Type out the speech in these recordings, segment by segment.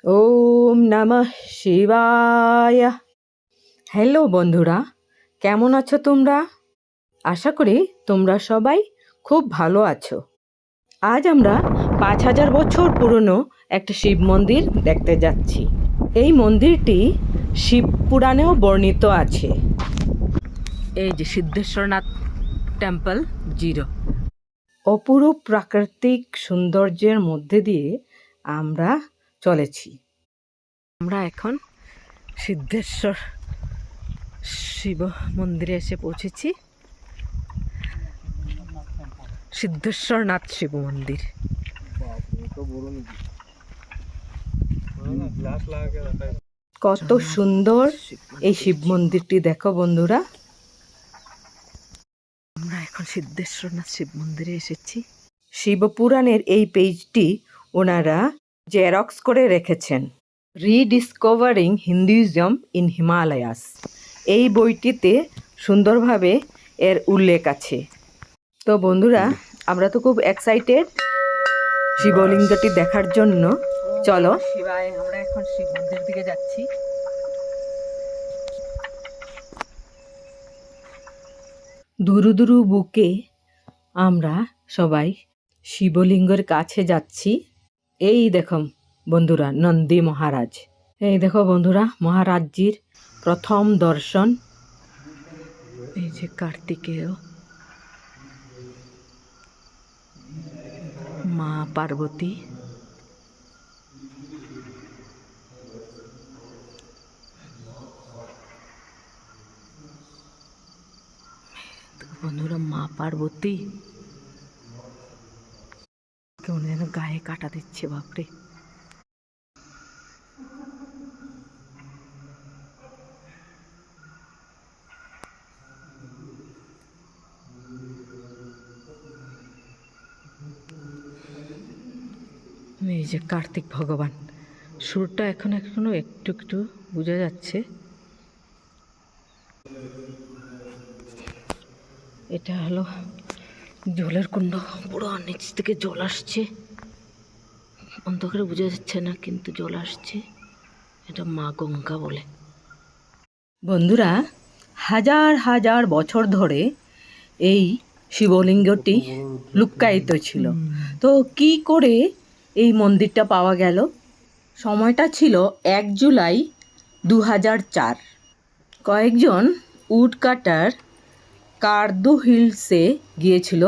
ওম নমঃ শিবায়। হ্যালো বন্ধুরা, কেমন আছো তোমরা? আশা করি তোমরা সবাই খুব ভালো আছো। আজ আমরা 5000 বছর পুরনো একটা শিব মন্দির দেখতে যাচ্ছি। এই মন্দিরটি শিব পুরাণেও বর্ণিত আছে। এই যে সিদ্ধেশ্বরনাথ টেম্পল 0। অপরূপ প্রাকৃতিক সৌন্দর্যের মধ্যে দিয়ে আমরা চলেছি। আমরা এখন সিদ্ধেশ্বর শিব মন্দিরে এসে পৌঁছেছি। সিদ্ধেশ্বরনাথ শিব মন্দির। কত সুন্দর এই শিব মন্দিরটি দেখো বন্ধুরা। আমরা এখন সিদ্ধেশ্বরনাথ শিব মন্দিরে এসেছি। শিবপুরাণের এই পেজটি ওনারা জেরক্স করে রেখেছেন। রিডিসকভারিং হিন্দুইজম ইন হিমালয়াস, এই বইটিতে সুন্দরভাবে এর উল্লেখ আছে। তো বন্ধুরা, আমরা তো খুব এক্সাইটেড শিবলিঙ্গটি দেখার জন্য। চলো শিবায়, আমরা এখন শিব মন্দির দিকে যাচ্ছি। দুরু দুরু বুকে আমরা সবাই শিবলিঙ্গের কাছে যাচ্ছি। এই দেখো বন্ধুরা, নন্দী মহারাজ। এই দেখো বন্ধুরা, মহারাজজির প্রথম দর্শন। এই যে কার্তিকেয়, মা পার্বতী, বন্ধুরা মা পার্বতী কেমন যেন গায়ে কাটা দিচ্ছে, বাপরে। এই যে কার্তিক ভগবান, সুরটা এখনো একটু একটু বোঝা যাচ্ছে। এটা হলো জলের কুণ্ড, পুরো নিচ থেকে জল আসছে। অন্ধকারে বোঝা যাচ্ছে না, কিন্তু জল আসছে। এটা মা গঙ্গা বলে। বন্ধুরা, হাজার হাজার বছর ধরে এই শিবলিঙ্গটি লুক্কায়িত ছিল। তো কি করে এই মন্দিরটা পাওয়া গেল? সময়টা ছিল 1 জুলাই 2004। কয়েকজন উড কাটার কার্দু হিলসে গিয়েছিল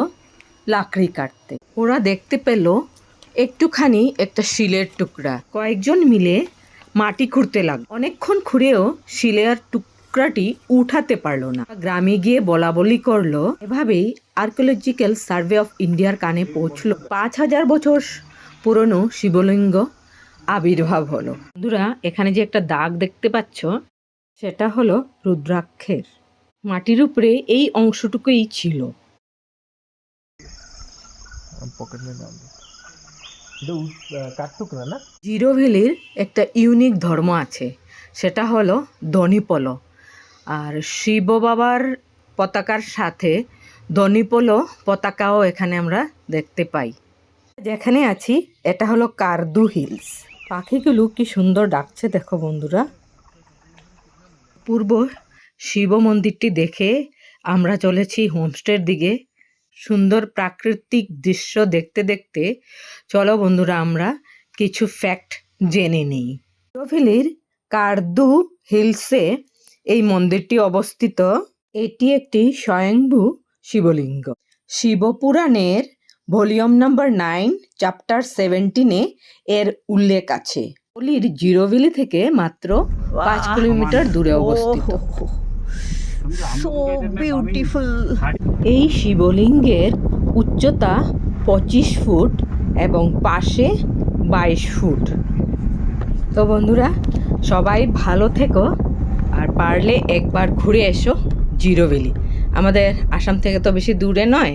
লাকড়ি কাটতে। ওরা দেখতে পেল একটুখানি একটা শিলের টুকরা। কয়েকজন মিলে মাটি খুঁড়তে লাগলো। অনেকক্ষণ খুঁড়েও শিলের টুকরাটি উঠাতে পারলো না। গ্রামে গিয়ে বলা বলি করলো। এভাবেই আর্কিওলজিক্যাল সার্ভে অফ ইন্ডিয়ার কানে পৌঁছলো। 5000 বছর পুরনো শিবলিঙ্গ আবির্ভাব হলো। বন্ধুরা, এখানে যে একটা দাগ দেখতে পাচ্ছ, সেটা হলো রুদ্রাক্ষের। মাটির উপরে এই অংশটুকুই ছিল। জিরো ভ্যালির একটা ইউনিক ধর্ম আছে, সেটা হলো দনিপল। আর শিব বাবার পতাকার সাথে দনিপল পতাকাও এখানে আমরা দেখতে পাই। যেখানে আছি এটা হলো কার্দু হিলস। পাখিগুলো কি সুন্দর ডাকছে দেখো বন্ধুরা। পূর্ব শিব মন্দিরটি দেখে আমরা চলেছি হোমস্টের দিকে। সুন্দর প্রাকৃতিক দৃশ্য দেখতে দেখতে চলো বন্ধুরা, আমরা কিছু ফ্যাক্ট জেনে নিই। ভ্যালির কার্দু হিলসে এই মন্দিরটি অবস্থিত। এটি একটি স্বয়ংভূ শিবলিঙ্গ। শিবপুরাণের ভলিউম নাম্বার 9 চ্যাপ্টার 17 এর উল্লেখ আছে। পল্লীর জিরো ভ্যালি থেকে মাত্র 5 কিলোমিটার দূরে অবস্থিত। So beautiful. এই শিবলিঙ্গের উচ্চতা 25 ফুট এবং পাশে 22 ফুট। তো বন্ধুরা, সবাই ভালো থেকো, আর পারলে একবার ঘুরে এসো জিরো ভ্যালি। আমাদের আসাম থেকে তো বেশি দূরে নয়।